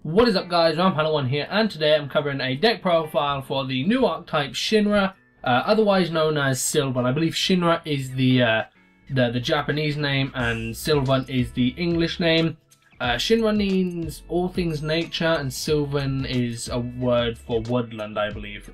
What is up guys, I'm Hannah1 here, and today I'm covering a deck profile for the new archetype Shinra, otherwise known as Sylvan. I believe Shinra is the Japanese name and Sylvan is the English name. Shinra means all things nature and Sylvan is a word for woodland, I believe.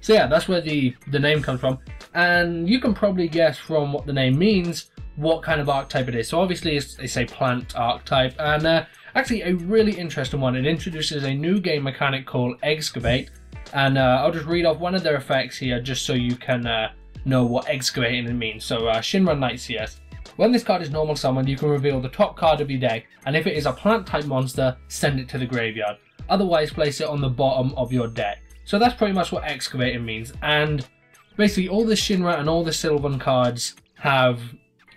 So yeah, that's where the name comes from, and you can probably guess from what the name means what kind of archetype it is. So obviously it's a plant archetype, and actually a really interesting one. It introduces a new game mechanic called Excavate, and I'll just read off one of their effects here just so you can know what excavating means. So Shinra Knight CS. When this card is normal summoned, you can reveal the top card of your deck, and if it is a plant type monster, send it to the graveyard. Otherwise place it on the bottom of your deck. So that's pretty much what excavating means, and basically all the Shinra and all the Sylvan cards have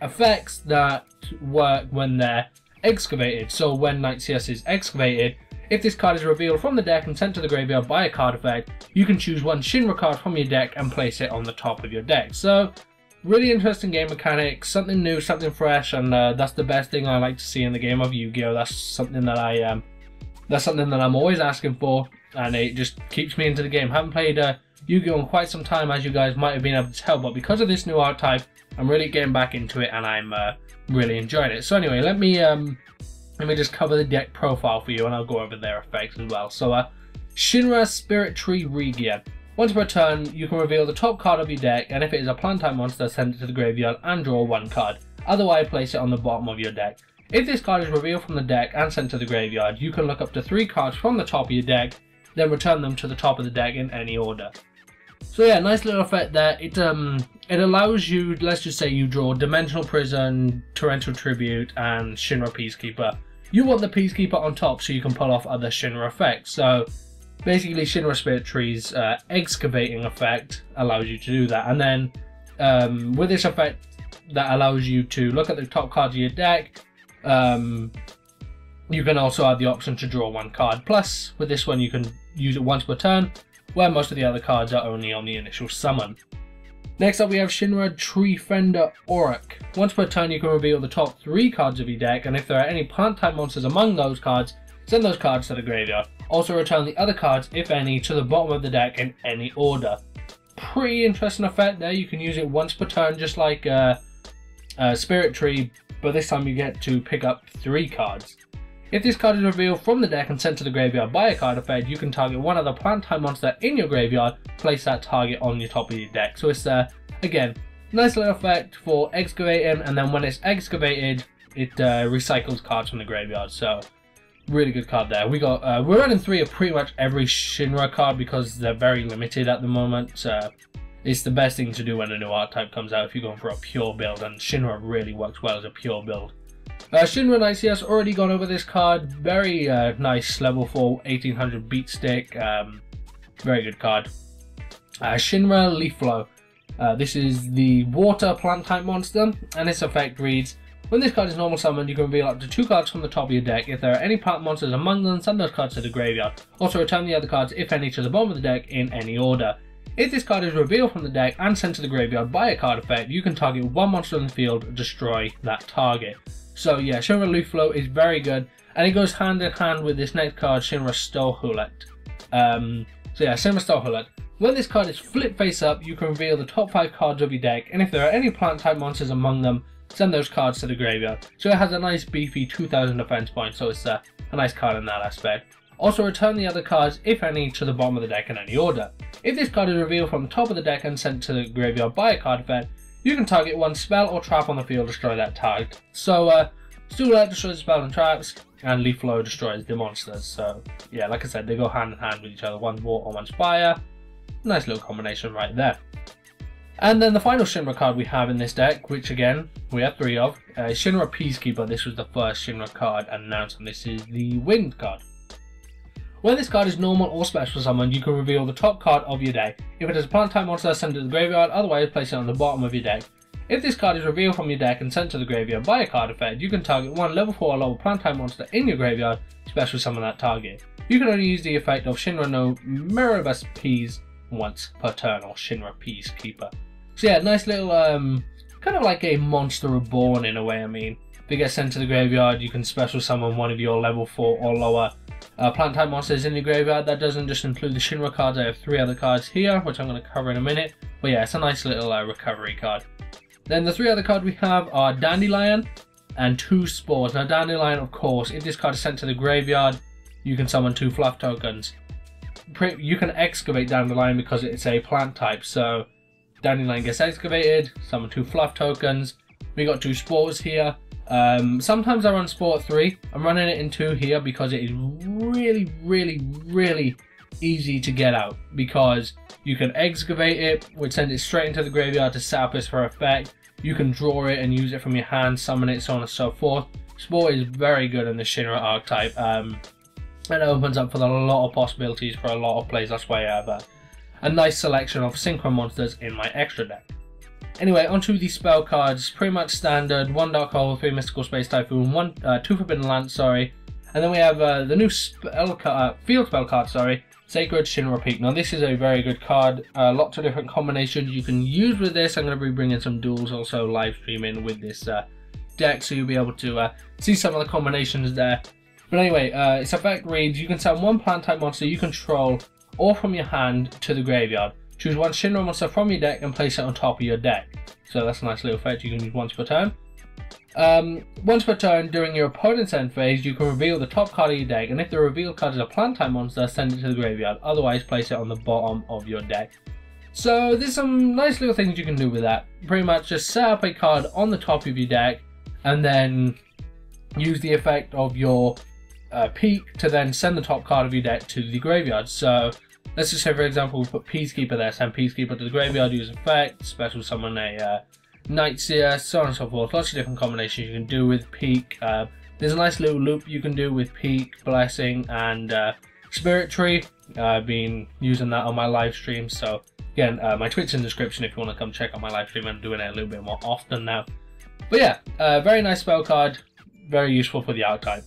effects that work when they're excavated. So when Knight CS is excavated, if this card is revealed from the deck and sent to the graveyard by a card effect, you can choose one Shinra card from your deck and place it on the top of your deck. So really interesting game mechanic, something new, something fresh, and that's the best thing I like to see in the game of Yu-Gi-Oh! That's something that I'm always asking for, and it just keeps me into the game. Haven't played Yu-Gi-Oh! In quite some time, as you guys might have been able to tell, but because of this new archetype, I'm really getting back into it, and I'm really enjoying it. So anyway, let me just cover the deck profile for you, and I'll go over their effects as well. So Shinra Spirit Tree Regear. Once per turn, you can reveal the top card of your deck, and if it is a plant type monster, send it to the graveyard and draw one card. Otherwise, place it on the bottom of your deck. If this card is revealed from the deck and sent to the graveyard, you can look up to 3 cards from the top of your deck, then return them to the top of the deck in any order. So yeah, nice little effect there. It allows you, let's just say you draw Dimensional Prison, Torrential Tribute, and Shinra Peacekeeper. You want the Peacekeeper on top so you can pull off other Shinra effects. So basically Shinra Spirit Tree's excavating effect allows you to do that. And then with this effect that allows you to look at the top cards of your deck, you can also have the option to draw one card. Plus, with this one you can use it once per turn, where most of the other cards are only on the initial summon. Next up we have Shinra Tree Fender Auric. Once per turn you can reveal the top 3 cards of your deck, and if there are any plant type monsters among those cards, send those cards to the graveyard. Also return the other cards, if any, to the bottom of the deck in any order. Pretty interesting effect there. You can use it once per turn just like Spirit Tree, but this time you get to pick up 3 cards. If this card is revealed from the deck and sent to the graveyard by a card effect, you can target one other plant type monster in your graveyard, place that target on your top of your deck. So it's again, nice little effect for excavating, and then when it's excavated, it recycles cards from the graveyard. So really good card there. We're running 3 of pretty much every Shinra card because they're very limited at the moment. So it's the best thing to do when a new archetype comes out if you're going for a pure build, and Shinra really works well as a pure build. Shinra Knight CS, already gone over this card. Very nice level 4 1800 beat stick. Very good card. Shinra Leaf Flow. This is the water plant type monster, and its effect reads: when this card is normal summoned, you can reveal up to 2 cards from the top of your deck. If there are any plant monsters among them, send those cards to the graveyard. Also return the other cards, if any, to the bottom of the deck in any order. If this card is revealed from the deck and sent to the graveyard by a card effect, you can target one monster in the field, destroy that target. So yeah, Shinra Leaf Flow is very good, and it goes hand in hand with this next card, Shinra Stohulet. So yeah, Shinra Stohulet. When this card is flipped face up, you can reveal the top 5 cards of your deck, and if there are any plant type monsters among them, send those cards to the graveyard. So it has a nice beefy 2000 defense point, so it's a nice card in that aspect. Also return the other cards, if any, to the bottom of the deck in any order. If this card is revealed from the top of the deck and sent to the graveyard by a card effect, you can target one spell or trap on the field, destroy that target. So Stohulet destroys spells and traps, and Leaf Flow destroys the monsters. So yeah, like I said, they go hand in hand with each other. One's water, one's fire. Nice little combination right there. And then the final Shinra card we have in this deck, which again, we have 3 of, Shinra Peacekeeper. This was the first Shinra card announced, and this is the Wind card. When this card is normal or special summoned, you can reveal the top card of your deck. If it is a plant type monster, send it to the graveyard, otherwise place it on the bottom of your deck. If this card is revealed from your deck and sent to the graveyard by a card effect, you can target one level 4 or lower plant type monster in your graveyard, special summon that target. You can only use the effect of Shinra no Meribus Peas once per turn, or Shinra Peacekeeper. So yeah, nice little, kind of like a Monster Reborn in a way. I mean, if it gets sent to the graveyard, you can special summon one of your level 4 or lower plant type monsters in the graveyard. That doesn't just include the Shinra cards. I have 3 other cards here, which I'm going to cover in a minute. But yeah, it's a nice little recovery card. Then the 3 other cards we have are Dandelion and 2 Spores. Now Dandelion, of course, if this card is sent to the graveyard, you can summon 2 fluff tokens. You can excavate Dandelion because it's a plant type, so Dandelion gets excavated, summon 2 fluff tokens. We got 2 Spores here. Sometimes I run Spore 3. I'm running it in 2 here because it is really easy to get out, because you can excavate it, which sends it straight into the graveyard to set up as for effect. You can draw it and use it from your hand, summon it, so on and so forth. Spore is very good in the Shinra archetype. It opens up for a lot of possibilities for a lot of plays. That's why I have a nice selection of synchro monsters in my extra deck. Anyway, onto the spell cards. Pretty much standard: 1 Dark Hole, 3 Mystical Space Typhoon, 2 Forbidden Lance, sorry. And then we have the new field spell card, sorry, Sacred Shinra Peak. Now this is a very good card. Lots of different combinations you can use with this. I'm going to be bringing some duels, also live streaming with this deck, so you'll be able to see some of the combinations there. But anyway, its effect reads: you can summon 1 plant type monster you control or from your hand to the graveyard. Choose 1 Shinra monster from your deck and place it on top of your deck. So that's a nice little effect you can use once per turn. Once per turn, during your opponent's end phase, you can reveal the top card of your deck, and if the revealed card is a plant type monster, send it to the graveyard. Otherwise, place it on the bottom of your deck. So there's some nice little things you can do with that. Pretty much just set up a card on the top of your deck, and then use the effect of your peak to then send the top card of your deck to the graveyard. So let's just say, for example, we put Peacekeeper there, send Peacekeeper to the graveyard, use effect, special summon a Nightseer, so on and so forth. Lots of different combinations you can do with Peak. There's a nice little loop you can do with Peak, Blessing, and Spirit Tree. I've been using that on my live stream, so again, my Twitch in the description if you want to come check out my live stream. I'm doing it a little bit more often now. But yeah, very nice spell card, very useful for the archetype.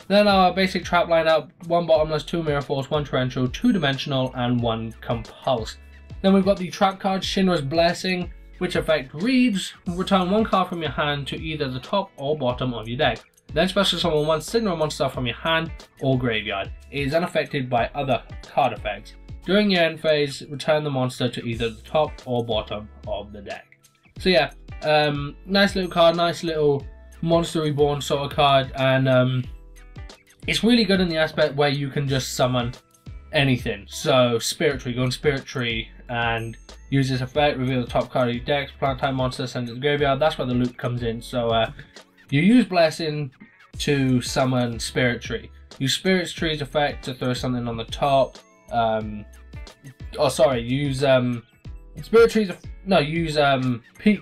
Then our basic trap lineup: 1 Bottomless, 2 Mirror Force, 1 Torrential, 2 Dimensional, and 1 Compulse. Then we've got the trap card Shinra's Blessing, which effect reads: return 1 card from your hand to either the top or bottom of your deck. Then special summon 1 Signal monster from your hand or graveyard. It is unaffected by other card effects. During your end phase, return the monster to either the top or bottom of the deck. So yeah, nice little card, nice little Monster Reborn sort of card, and it's really good in the aspect where you can just summon anything. So Spirit Tree, go on Spirit Tree and use this effect, reveal the top card of your deck, plant type monster, send it to the graveyard. That's where the loop comes in. So you use Blessing to summon Spirit Tree. Use Spirit Tree's effect to throw something on the top. Use Spirit Tree's, use Peak,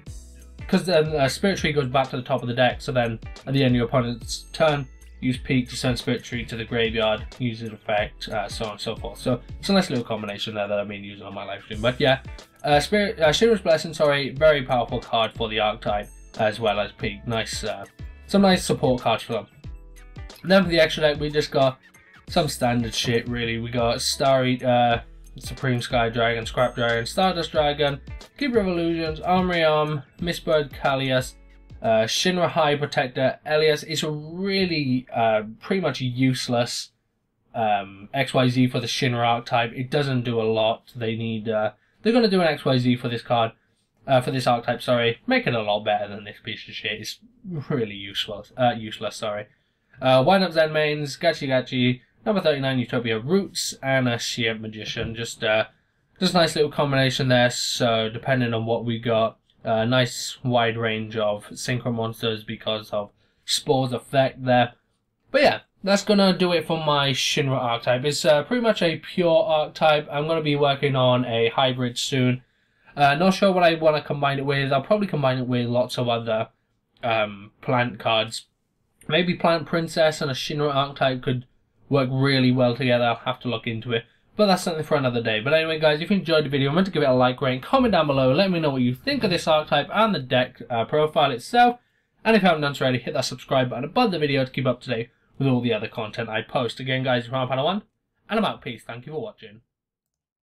because then Spirit Tree goes back to the top of the deck. So then at the end of your opponent's turn, use Peak to send Spirit Tree to the graveyard, use its effect, so on and so forth. So it's a nice little combination there that I've been using on my live stream. But yeah, Shinra's Blessing, sorry, very powerful card for the archetype as well as Peak. Nice, some nice support cards for them. And then for the extra deck, we just got some standard shit really. We got Star Eater, Supreme Sky Dragon, Scrap Dragon, Stardust Dragon, Keeper of Illusions, Armory Arm, Mistbird Callias, Shinra High Protector Elias. Is a really pretty much useless XYZ for the Shinra archetype. It doesn't do a lot. They need they're going to do an XYZ for this card, for this archetype, sorry. Make it a lot better than this piece of shit. It's really useless, sorry. Wind Up Zen Mains, Gachi Gachi, number 39 Utopia Roots, and a Sheer Magician. Just nice little combination there. So depending on what we got, nice wide range of synchro monsters because of Spore's effect there. But yeah, that's gonna do it for my Shinra archetype. It's pretty much a pure archetype. I'm gonna be working on a hybrid soon. Not sure what I want to combine it with. I'll probably combine it with lots of other plant cards. Maybe Plant Princess and a Shinra archetype could work really well together. I'll have to look into it. But that's something for another day. But anyway, guys, if you enjoyed the video, remember to give it a like, rate, comment down below. Let me know what you think of this archetype and the deck profile itself. And if you haven't done so already, hit that subscribe button above the video to keep up to date with all the other content I post. Again, guys, it's Padawan, and I'm out. Peace. Thank you for watching.